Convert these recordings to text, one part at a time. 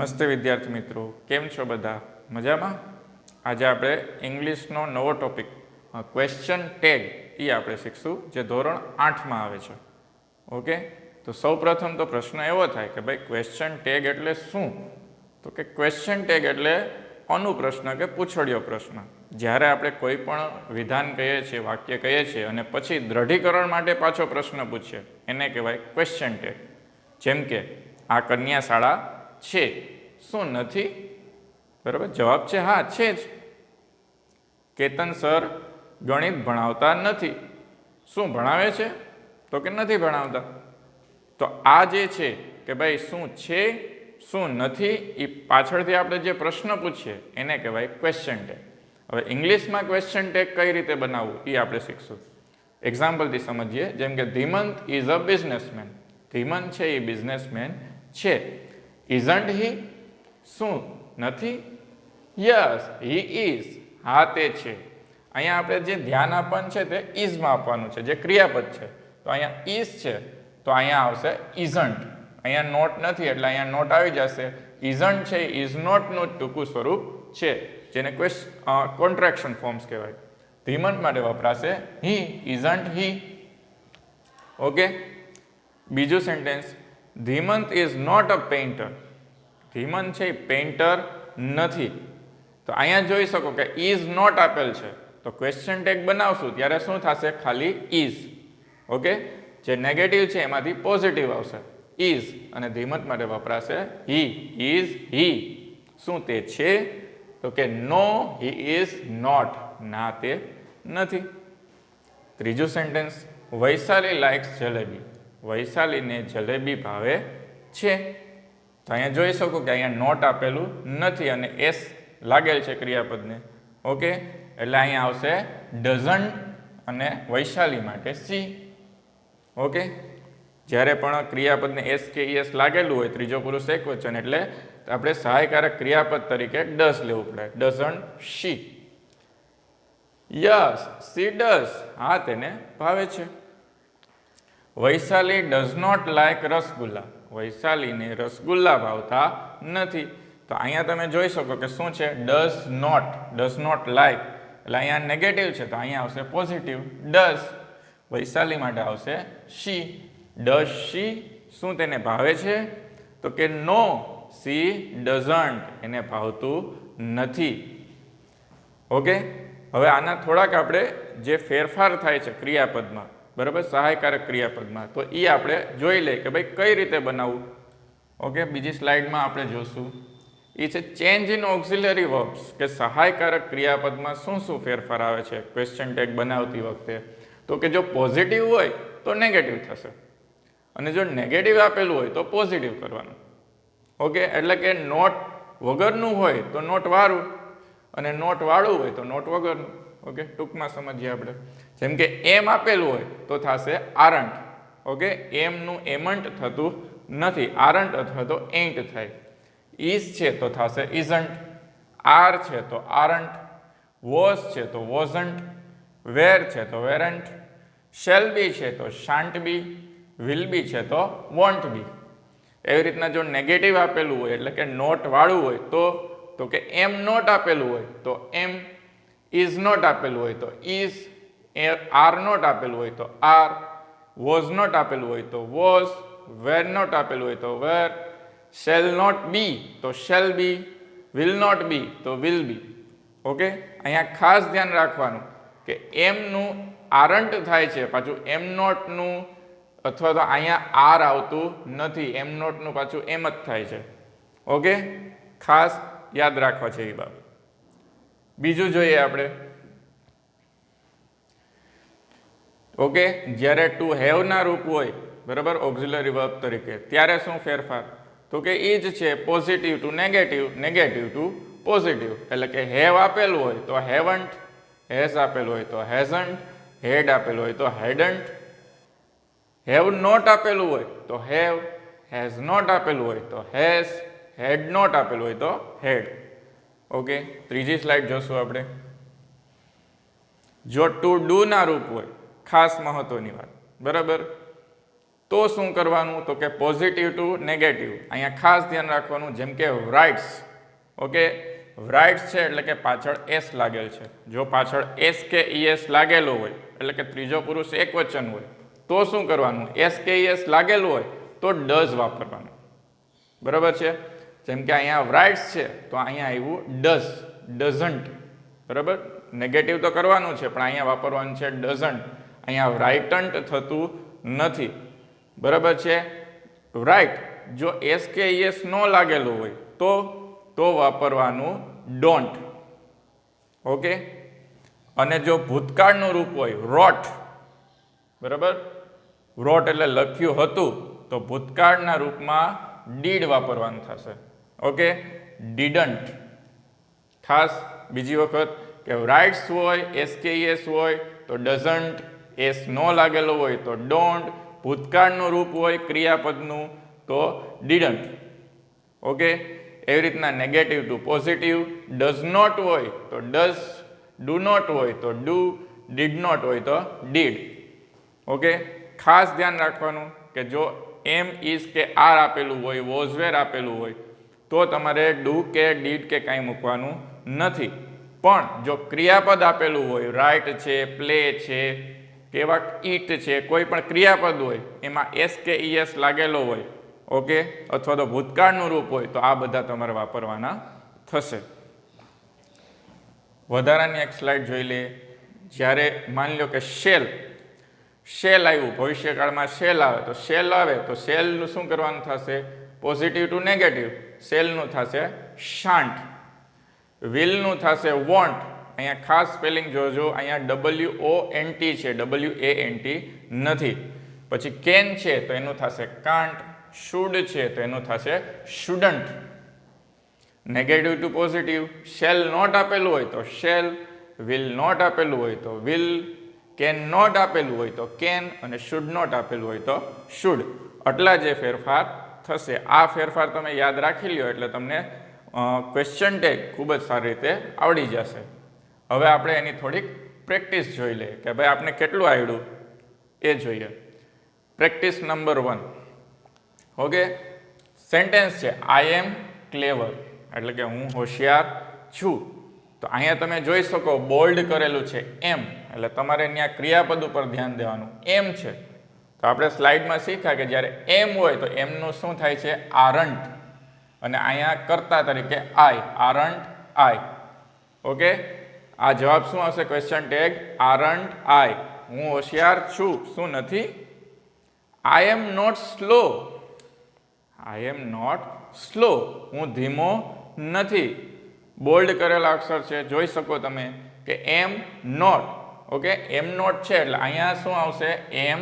નમસ્તે વિદ્યાર્થી મિત્રો, કેમ છો બધા? મજામાં? આજે આપણે ઇંગ્લિશનો નવો ટોપિક ક્વેશ્ચન ટેગ એ આપણે શીખશું, જે ધોરણ 8માં આવે છે. ઓકે, તો સૌપ્રથમ તો પ્રશ્ન એવો થાય કે ભાઈ ક્વેશ્ચન ટેગ એટલે શું? તો કે ક્વેશ્ચન ટેગ એટલે અનુપ્રશ્ન કે પૂછડીયો પ્રશ્ન. જ્યારે આપણે કોઈ પણ વિધાન કહીએ છીએ, વાક્ય કહીએ છીએ અને પછી દ્રઢીકરણ માટે પાછો પ્રશ્ન પૂછીએ, એને કહેવાય ક્વેશ્ચન ટેગ. જેમ કે આ કન્યા શાળા છે, શું નથી? બરાબર, જવાબ છે હા, છે જ. કેતન સર ગણિત ભણાવતા નથી, શું ભણાવે છે? તો કે નથી ભણાવતા. તો આ જે છે કે ભાઈ શું છે શું નથી, એ પાછળથી આપણે જે પ્રશ્ન પૂછીએ એને કહેવાય ક્વેશ્ચન ટેગ. હવે ઇંગ્લિશમાં ક્વેશ્ચન ટેગ કઈ રીતે બનાવવું એ આપણે શીખશું. એક્ઝામ્પલથી સમજીએ. જેમ કે ધીમંત ઇઝ અ બિઝનેસમેન. ધીમંત છે એ બિઝનેસમેન છે. ઇઝન્ટ હી, શું નથી? યસ હી ઇઝ, હા તે છે. અહીંયા આપણે જે ધ્યાન આપવાનું છે તે ઇઝમાં આપવાનું છે, જે ક્રિયાપદ છે. તો અહીંયા ઇઝ છે તો અહીંયા આવશે ઇઝન્ટ. અહીંયા નોટ નથી એટલે અહીંયા નોટ આવી જશે. ઇઝન્ટ છે ઇઝ નોટનું ટૂંકું સ્વરૂપ છે, જેને કોન્ટ્રાક્શન ફોર્મ્સ કહેવાય. ધીમંત માટે વપરાશે હી, ઇઝન્ટ હી. ઓકે, બીજું sentence, Dhimant is not a painter. Dhimant છે એ પેઇન્ટર નથી. તો અહીંયા જોઈ શકો કે ઇઝ નોટ આપેલ છે, તો ક્વેશ્ચન ટેગ બનાવશું ત્યારે શું થશે? ખાલી ઇઝ. ઓકે, જે નેગેટિવ છે એમાંથી પોઝિટિવ આવશે ઇઝ, અને ધીમંત માટે વપરાશે હી, ઇઝ હી. શું તે છે? તો કે નો હી ઇઝ નોટ, ના તે નથી. ત્રીજું સેન્ટેન્સ, વૈશાલી લાઇક્સ જલેબી. વૈશાલીને જલેબી ભાવે છે. તો અહીંયા જોઈ શકો કે અહીંયા નોટ આપેલું નથી અને એસ લાગેલ છે ક્રિયાપદને. ઓકે, એટલે અહીંયા આવશે ડઝન્ટ અને વૈશાલી માટે સી. ઓકે, જ્યારે પણ ક્રિયાપદને એસ કે એસ લાગેલું હોય, ત્રીજો પુરુષ એકવચન, એટલે આપણે સહાયકારક ક્રિયાપદ તરીકે ડઝ લેવું પડે. Doesn't she. Yes she does, હા તેને ભાવે છે. Vaishali does not like rasgulla. વૈશાલીને રસગુલ્લા ભાવતા નથી. તો અહીંયા તમે જોઈ શકો કે શું છે? ડઝ નોટ લાઇક, એટલે અહીંયા નેગેટિવ છે તો અહીંયા આવશે પોઝિટિવ ડઝ. વૈશાલી માટે આવશે શી. ડઝ શી, શું તેને ભાવે છે? તો કે નો સી ડઝન્ટ, એને ભાવતું નથી. ઓકે, હવે આના થોડાક આપણે જે ફેરફાર થાય છે ક્રિયાપદમાં, બરાબર, સહાયકારક ક્રિયાપદમાં, તો એ આપણે જોઈ લઈએ કે ભાઈ કઈ રીતે બનાવવું. ઓકે, બીજી સ્લાઇડમાં આપણે જોશું. એ છે ચેન્જ ઇન ઓક્સિલરી વર્બ્સ, કે સહાયકારક ક્રિયાપદમાં શું શું ફેરફાર આવે છે ક્વેશ્ચન ટેગ બનાવતી વખતે. તો કે જો પોઝિટિવ હોય તો નેગેટિવ થશે, અને જો નેગેટિવ આપેલું હોય તો પોઝિટિવ કરવાનું. ઓકે, એટલે કે નોટ વગરનું હોય તો નોટ વાળું, અને નોટ વાળું હોય તો નોટ વગરનું. ઓકે, ટૂંકમાં સમજીએ આપણે. જેમ કે એમ આપેલું હોય તો થશે આરન્ટ. ઓકે, એમનું એમન્ટ થતું નથી, આરન્ટ અથવા તો એન્ટ થાય. ઇઝ છે તો થશે ઇઝન્ટ. આર છે તો આરન્ટ. વોઝ છે તો વોઝન્ટ. વેર છે તો વેરન્ટ. શેલ બી છે તો શાન્ટ બી. વિલ બી છે તો વોન્ટ બી. એવી રીતના જો નેગેટિવ આપેલું હોય એટલે કે નોટ વાળું હોય તો કે એમ નોટ આપેલું હોય તો એમ. ઇઝ નોટ આપેલું હોય તો ઇઝ. આર નોટ આપેલું હોય તો આર. વોઝ નોટ આપેલું હોય તો વોઝ. વેર નોટ આપેલું હોય તો વેર. શેલ નોટ બી તો shall be. Will not be તો વિલ બી. ઓકે, અહીંયા ખાસ ધ્યાન રાખવાનું કે એમનું આરન્ટ થાય છે, પાછું એમ નોટનું અથવા તો અહીંયા આર આવતું નથી, એમ નોટનું પાછું એમ જ થાય છે. ઓકે, ખાસ યાદ રાખવા છે એ બાબત. બીજું જોઈએ આપણે. ઓકે, જ્યારે ટુ હેવ ના રૂપ હોય, બરાબર, ઓક્ઝિલરી વર્બ તરીકે, ત્યારે શું ફેરફાર? તો કે ઇજ છે positive to negative, negative to positive. એટલે કે હેવ આપેલું હોય તો હેવન્ટ. હેઝ આપેલું હોય તો હેઝન્ટ. હેડ આપેલું હોય તો હેડન્ટ. હેવ નોટ આપેલું હોય તો હેવ. હેઝ નોટ આપેલું હોય તો હેઝ. હેડ નોટ આપેલું હોય તો હેડ. ઓકે, ત્રીજી સ્લાઇડ જોશું આપણે. જો ટુ ડુ ના રૂપ હોય, ખાસ મહત્વની વાત, બરાબર, તો શું કરવાનું? તો કે પોઝિટિવ ટુ નેગેટિવ. અહીંયા ખાસ ધ્યાન રાખવાનું, જેમ કે રાઇટ્સ. ઓકે, રાઇટ્સ છે એટલે કે પાછળ એસ લાગેલ છે. જો પાછળ એસ કે ઈએસ લાગેલું હોય એટલે કે ત્રીજો પુરુષ એકવચન હોય તો શું કરવાનું? એસ કે ઈએસ લાગેલું હોય તો ડઝ વાપરવાનું. બરાબર છે? જેમ કે અહીંયા રાઇટ્સ છે તો અહીંયા આવ્યું ડઝ, ડઝન્ટ. બરાબર, નેગેટિવ તો કરવાનું છે પણ અહીંયા વાપરવાનું છે ડઝન્ટ. અહીંયા રાઇટન્ટ થતું નથી. બરાબર છે? રાઇટ જો એસ કે ઈએસ ન લાગેલું હોય તો વાપરવાનું ડોન્ટ. ઓકે, અને જો ભૂતકાળનું રૂપ હોય રોટ, બરાબર, રોટ એટલે લખ્યું હતું, તો ભૂતકાળના રૂપમાં ડીડ વાપરવાનું થશે. Okay, didn't. ખાસ બીજી વખત કે રાઇટ્સ હોય એસ કે ઈએસ હોય તો ડઝન્ટ, એસ ન લાગેલો હોય તો ડોન્ટ, ભૂતકાળનું રૂપ હોય ક્રિયાપદનું તો ડીડન્ટ. ઓકે, એવી રીતના negative to positive, does not હોય તો ડઝ, ડુ નોટ હોય તો ડુ, ડીડ નોટ હોય તો ડીડ. ઓકે, ખાસ ધ્યાન રાખવાનું કે જો એમ, ઇઝ કે આર આપેલું હોય, વોઝ વેર આપેલું હોય તો તમારે ડુ કે ડીડ કે કાંઈ મૂકવાનું નથી. પણ જો ક્રિયાપદ આપેલું હોય, રાઇટ છે, પ્લે છે, કેવા ઈટ છે, કોઈ પણ ક્રિયાપદ હોય એમાં એસ કે ઈએસ લાગેલો હોય, ઓકે, અથવા તો ભૂતકાળનું રૂપ હોય તો આ બધા તમારે વાપરવાના થશે. વધારાની એક સ્લાઇડ જોઈ લે. જ્યારે માની લો કે શેલ આવ્યું, ભવિષ્યકાળમાં શેલ આવે તો શેલ આવે તો શેલનું શું કરવાનું થશે? Positive to negative. શેલનું થશે શાન્ટ. વિલનું થશે વોન્ટ. અહીંયા ખાસ સ્પેલિંગ જોજો, અહીંયા WONT છે, WANT નથી. પછી કેન છે તો એનું થશે કાન્ટ. શુડ છે તો એનું થશે shouldn't. Negative to positive, shall not આપેલું હોય તો શેલ, વિલ નોટ આપેલું હોય તો વિલ, કેન નોટ આપેલું હોય તો કેન, અને શુડ નોટ આપેલું હોય તો શુડ. આટલા જે ફેરફાર થશે, આ ફેરફાર તમે યાદ રાખી લ્યો એટલે તમને ક્વેશ્ચન ટેગ ખૂબ જ સારી રીતે આવડી જશે. હવે આપણે એની થોડીક પ્રેક્ટિસ જોઈ લઈએ કે ભાઈ આપણે કેટલું આવડ્યું એ જોઈએ. Practice number 1. ઓકે, સેન્ટેન્સ છે આઈ એમ ક્લેવર, એટલે કે હું હોશિયાર છું. તો અહીંયા તમે જોઈ શકો બોલ્ડ કરેલું છે એમ, એટલે તમારે ત્યાં ક્રિયાપદ ઉપર ધ્યાન દેવાનું. એમ છે તો આપણે સ્લાઇડમાં શીખ્યા કે જ્યારે એમ હોય તો એમનું શું થાય છે? આરન્ટ. અને અહીંયા કર્તા તરીકે આઈ, આરન્ટ આઈ. ઓકે, આ જવાબ શું આવશે? Question tag aren't I. હું હોશિયાર છું, શું નથી? I am not slow. I am not slow, હું ધીમો નથી. બોલ્ડ કરેલા અક્ષર છે, જોઈ શકો તમે કે am not. Okay, am not છે એટલે અહીંયા શું આવશે? એમ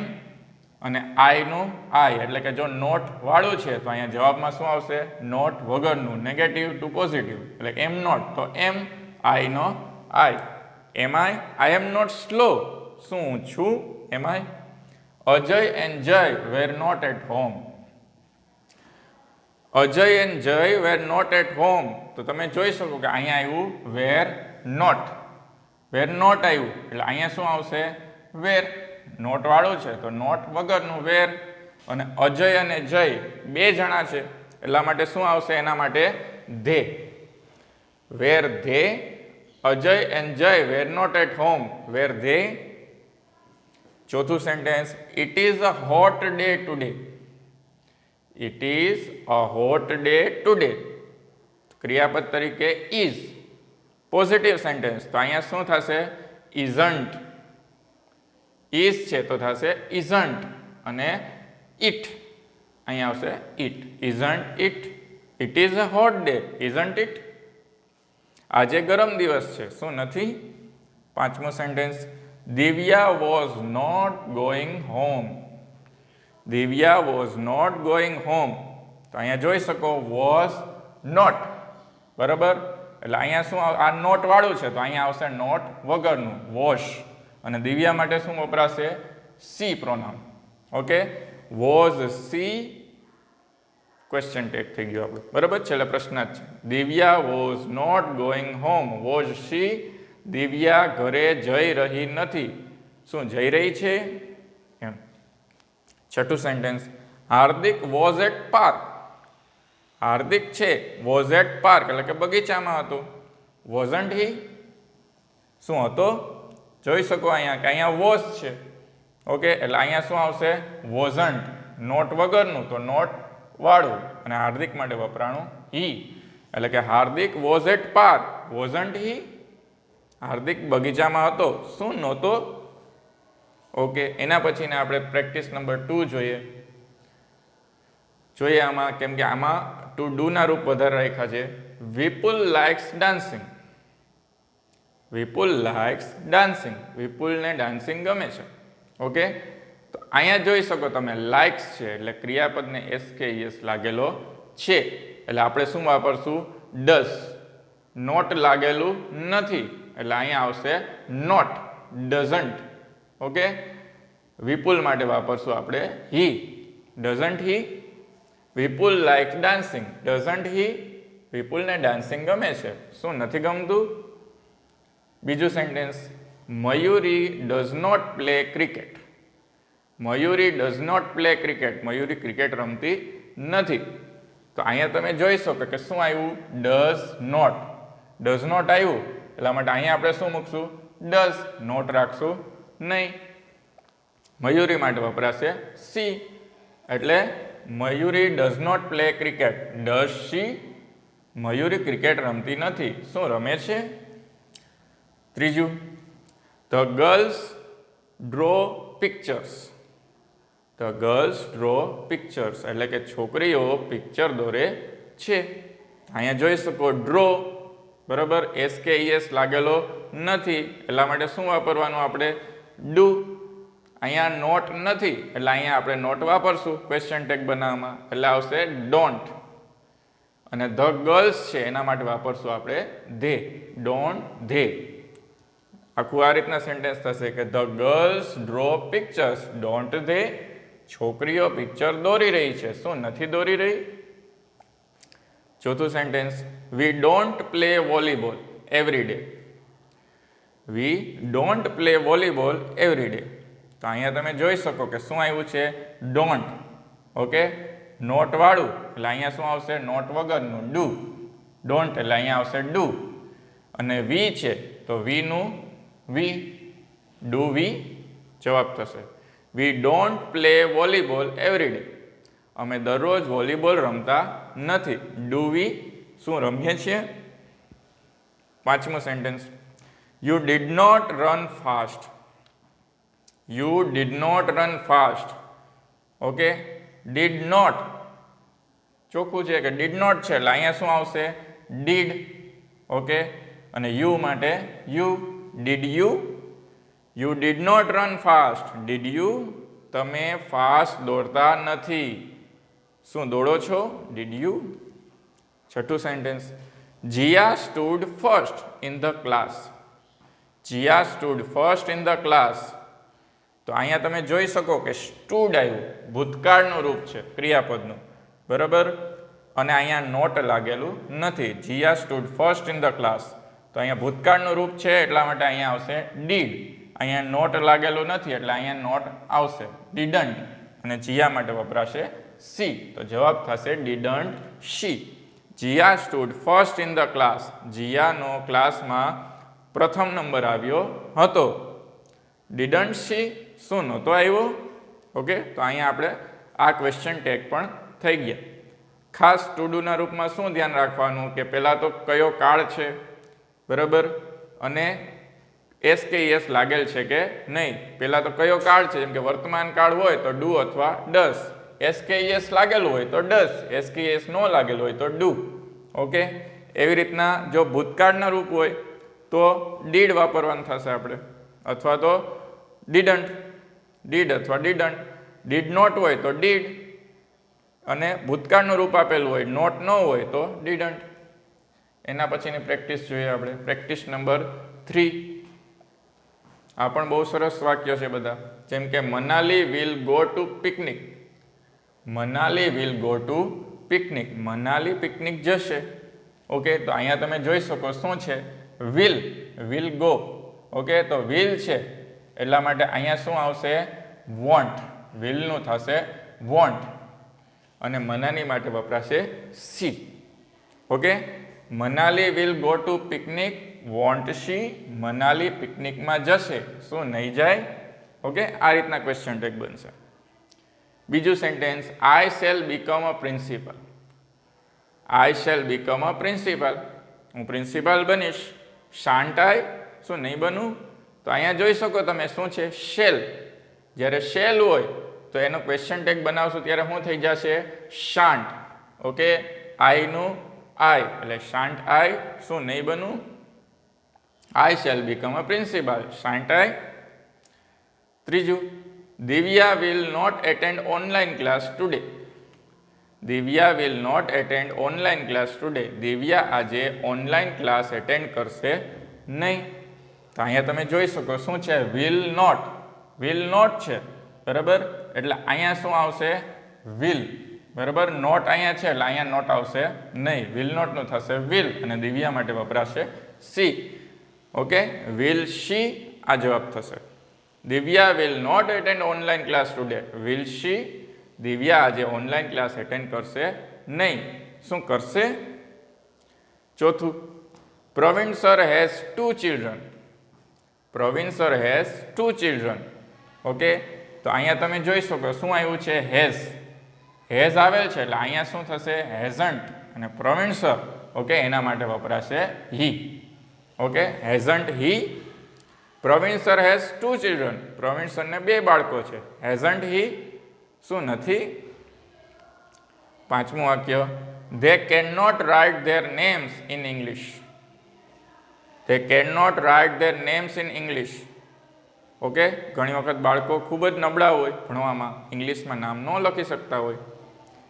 અને આઈનું આઈ, એટલે કે જો નોટ વાળું છે તો અહીંયા જવાબમાં શું આવશે? નોટ વગરનું, નેગેટિવ ટુ પોઝિટિવ, એટલે એમ નોટ તો એમ, આઈનો આઈ. એમ આઈ એમ નોટ સ્લો, શું હું છું? એમ આઈ. Ajay and Jay were not at home. Ajay and Jay were not at home, તો તમે જોઈ શકો કે અહીંયા આવ્યું વેર નોટ. વેર નોટ આવ્યું એટલે અહીંયા શું આવશે? વેર. નોટ વાળું છે તો નોટ વગરનું વેર. અને અજય અને જય બે જણા છે એટલા માટે શું આવશે? એના માટે they. Were they. Ajay and Jay were not at home, were they. ચોથું sentence, it is a hot day today. It is a hot day today, ક્રિયાપદ તરીકે ઇઝ. પોઝિટિવ સેન્ટેન્સ તો અહીંયા શું થશે? ઇઝન્ટ. ઇઝ છે તો થશે ઇઝન્ટ, અને ઇટ અહીંયા આવશે it. Isn't it. It is a hot day, isn't it. આજે ગરમ દિવસ છે, શું નથી? પાંચમો sentence, Divya was not going home. Divya was not going home, તો અહીંયા જોઈ શકો વોઝ નોટ. બરાબર, એટલે અહીંયા શું? આ નોટ વાળું છે તો અહીંયા આવશે નોટ વગરનું, વોશ. અને દિવ્યા માટે શું વપરાશે? She pronoun. Okay, was she. Question tag થઈ ગયો આપણે. બરાબર છે, એટલે પ્રશ્ન જ છે. Divya was not going home, was she. Divya ઘરે જઈ રહી નથી, શું જઈ રહી છે? એમ. છઠ્ઠું sentence, Hardik was at park. Hardik છે વોઝ એટ પાર્ક એટલે કે બગીચામાં હતો. વોઝન્ટ હી, શું હતો? જોઈ શકો અહીંયા કે અહીંયા વોઝ છે. ઓકે, એટલે અહીંયા શું આવશે? વોઝન્ટ. નોટ વગરનું તો નોટ વાળું, અને હાર્દિક માટે વપરાણું હી. એટલે કે Hardik was at park, wasn't he. Hardik બગીચામાં હતો, શું નહોતો? ઓકે, એના પછીને આપણે પ્રેક્ટિસ નંબર 2 જોઈએ આમાં, કેમ કે આમાં ટુ ડુ ના રૂપ વધારે રાખ્યા છે. વિપુલ લાઇક્સ ડાન્સિંગ. વિપુલ લાઇક્સ ડાન્સિંગ. વિપુલને ડાન્સિંગ ગમે છે. ઓકે, તો અહીંયા જોઈ શકો તમે લાઇક્સ છે એટલે ક્રિયાપદને એસ લાગેલો છે, એટલે આપણે શું વાપરશું? ડસ. નોટ લાગેલું નથી એટલે અહીંયા આવશે નોટ, ડઝન્ટ. ઓકે, વિપુલ માટે વાપરશું આપણે he. Doesn't he. Vipul likes dancing. Doesn't he. વિપુલને ડાન્સિંગ ગમે છે, શું નથી ગમતું? બીજું sentence, Mayuri does not play cricket. Mayuri does not play cricket. Mayuri cricket રમતી નથી. તો અહીંયા તમે જોઈ શકો કે શું આવ્યું? Does not. ડઝ નોટ આવ્યું એટલા માટે અહીંયા આપણે શું મૂકશું? ડઝ. નોટ રાખશું નહીં. મયુરી માટે વપરાશે સી. એટલે Mayuri does not play cricket. Does she? Mayuri cricket રમતી નથી, શું રમે છે? ત્રીજું, the girls draw pictures. The girls draw pictures એટલે કે છોકરીઓ પિક્ચર દોરે છે. અહીંયા જોઈ શકો ડ્રો, બરાબર, એસ લાગેલો નથી એટલા માટે શું વાપરવાનું આપણે? ડુ. અહીંયા નોટ નથી એટલે અહીંયા આપણે નોટ વાપરશું ક્વેશ્ચન ટેગ બનાવવામાં, એટલે આવશે ડોન્ટ. અને ધ ગર્લ્સ છે એના માટે વાપરશું આપણે ધે. Don't they. આખું આ રીતના સેન્ટેન્સ થશે કે the girls draw pictures. Don't they? છોકરીઓ પિક્ચર દોરી રહી છે, શું નથી દોરી રહી? ચોથું sentence, V don't play volleyball every day. V don't play volleyball every day. તો અહીંયા તમે જોઈ શકો કે શું આવ્યું છે? ડોન્ટ. ઓકે, નોટ વાળું એટલે અહીંયા શું આવશે? નોટ વગરનું ડુ. ડોન્ટ એટલે અહીંયા આવશે ડુ. અને વી છે તો વીનું વી. ડુ વી જવાબ થશે. We don't play volleyball every day. અમે દરરોજ વોલીબોલ રમતા નથી. Do we? શું રમીએ છીએ? પાંચમો sentence, you did not run fast. You did not run fast. Okay, did not ચોખ્ખું છે કે ડીડ નોટ છે એટલે અહીંયા શું આવશે? ડીડ. ઓકે, અને યુ માટે you. Did you? You did not run fast. Did you? તમે ફાસ્ટ દોડતા નથી, શું દોડો છો? Did you? છઠ્ઠું sentence, Jiya stood first in the class. Jiya stood first in the class. તો અહીંયા તમે જોઈ શકો કે સ્ટૂડ આવ્યું, ભૂતકાળનું રૂપ છે ક્રિયાપદનું, બરાબર, અને અહીંયા નોટ લાગેલું નથી. Jiya stood first in the class. તો અહીંયા ભૂતકાળનું રૂપ છે એટલા માટે અહીંયા આવશે ડીડ. અહીંયા નોટ લાગેલું નથી એટલે અહીંયા નોટ આવશે ડીડન્ટ. અને જીયા માટે વપરાશે સી. તો જવાબ થશે didn't she. Jiya stood first in the class. જીયાનો ક્લાસમાં પ્રથમ નંબર આવ્યો હતો. Didn't she? શું નહોતો આવ્યો? ઓકે, તો અહીંયા આપણે આ ક્વેશ્ચન ટેગ પણ થઈ ગયા. ખાસ ટુ ડુના રૂપમાં શું ધ્યાન રાખવાનું કે પહેલાં તો કયો કાળ છે, બરાબર, અને એસ લાગેલ છે કે નહીં. પહેલાં તો કયો કાળ છે, જેમ કે વર્તમાન કાળ હોય તો ડુ અથવા ડસ. એસ લાગેલું હોય તો ડસ. એસ ન લાગેલું હોય તો ડુ. ઓકે, એવી રીતના જો ભૂતકાળના રૂપ હોય તો ડીડ વાપરવાનું થશે આપણે, અથવા તો ડીડન્ટ. ડીડ અથવા ડીડન્ટ. ડીડ નોટ હોય તો ડીડ, અને ભૂતકાળનું રૂપ આપેલું હોય, નોટ ન હોય તો ડીડન્ટ. એના પછીની પ્રેક્ટિસ જોઈએ આપણે. Practice number 3. આ પણ બહુ સરસ વાક્ય છે બધા, જેમ કે Manali will go to picnic. Manali will go to picnic. Manali picnic જશે. ઓકે, તો અહીંયા તમે જોઈ શકો શું છે? વિલ. Will go. ઓકે, તો વિલ છે એટલા માટે અહીંયા શું આવશે? વોન્ટ. વિલનું થશે વોન્ટ અને મનાલી માટે વપરાશે she. Okay, Manali will go to picnic, won't she Manali પિકનિકમાં જશે, શું નહીં જાય? ઓકે, આ રીતના ક્વેશ્ચન ટેગ બનશે. બીજું સેન્ટેન્સ, આઈ શેલ બીકમ અ પ્રિન્સિપલ. આઈ શેલ બીકમ અ પ્રિન્સિપલ, હું પ્રિન્સિપાલ બનીશ. શાન્ટ આઈ, શું નહીં બનું? તો અહીંયા જોઈ શકો તમે શું છે, શેલ. જ્યારે શેલ હોય તો એનો ક્વેશ્ચન ટેગ બનાવશું ત્યારે શું થઈ જશે, શાન્ટ. ઓકે, આઈનું આઈ એટલે શાન્ટ આઈ, શું નહીં બનું? I shall become a principal, shan't I. ત્રીજું, Divya will not attend online class today. Divya will not attend online class today, Divya આજે ઓનલાઈન ક્લાસ એટેન્ડ કરશે નહીં. તો અહીંયા તમે જોઈ શકો શું છે, વિલ નોટ. વિલ નોટ છે, બરાબર, એટલે અહીંયા શું આવશે, વિલ. બરાબર, નોટ અહીંયા છે એટલે અહીંયા નોટ આવશે નહીં, વિલ નોટનું થશે વિલ અને દિવ્યા માટે વપરાશે સી. ઓકે, વિલ શી આ જવાબ થશે. Divya will not attend online class today, will she Divya આજે ઓનલાઈન ક્લાસ એટેન્ડ કરશે નહીં, શું કરશે? ચોથું, Pravin sir has 2 children. Pravin sir has 2 children. Okay, તો અહીંયા તમે જોઈ શકો શું આવ્યું છે, હેઝ. હેઝ આવેલ છે એટલે અહીંયા શું થશે, હેઝન્ટ અને પ્રવીણ સર, ઓકે, એના માટે વપરાશે he. Okay, hasn't he. Pravin sir has 2 children, Pravin સરને 2 બાળકો છે. હેઝન્ટ હી, શું નથી? પાંચમું વાક્ય, they cannot write their names in English. they cannot write their names in English. Okay, ઘણી વખત બાળકો ખૂબ જ નબળા હોય ભણવામાં, ઇંગ્લિશમાં નામ ન લખી શકતા હોય,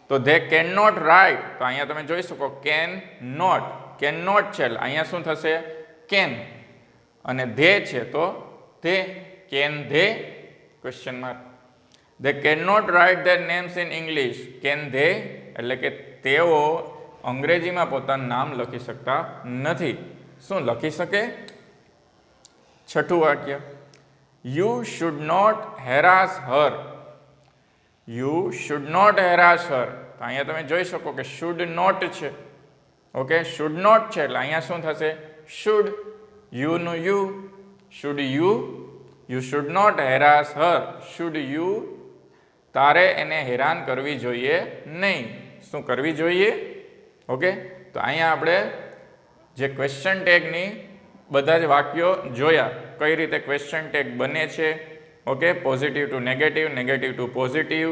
તો they cannot write, તો અહીંયા તમે જોઈ શકો can not. can not છે એટલે અહીંયા શું થશે, can. અને they છે તો they, can they question mark. they cannot write their names in English. can they એટલે કે તેઓ અંગ્રેજીમાં પોતાનું નામ લખી શકતા નથી, શું લખી શકે? છઠ્ઠું વાક્ય, you should not harass her. you should not harass her, તો અહીંયા તમે જોઈ શકો કે should not છે. ઓકે, should not છે એટલે અહીંયા શું થશે, should. you નું you, should you, you should not harass her, should you તારે એને હેરાન કરવી જોઈએ નહીં, શું કરવી જોઈએ? ઓકે, તો અહીંયા આપણે જે ક્વેશ્ચન ટેગની બધા જ વાક્યો જોયા, કઈ રીતે ક્વેશ્ચન ટેગ બને છે. Okay, positive to negative, negative to positive,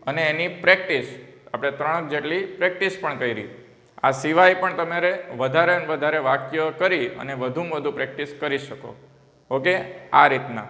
અને એની પ્રેક્ટિસ આપણે 3 જેટલી પ્રેક્ટિસ પણ કરી. આ સિવાય પણ તમારે વધારે ને વધારે વાક્યો કરી અને વધુમાં વધુ પ્રેક્ટિસ કરી શકો. ઓકે, આ રીતના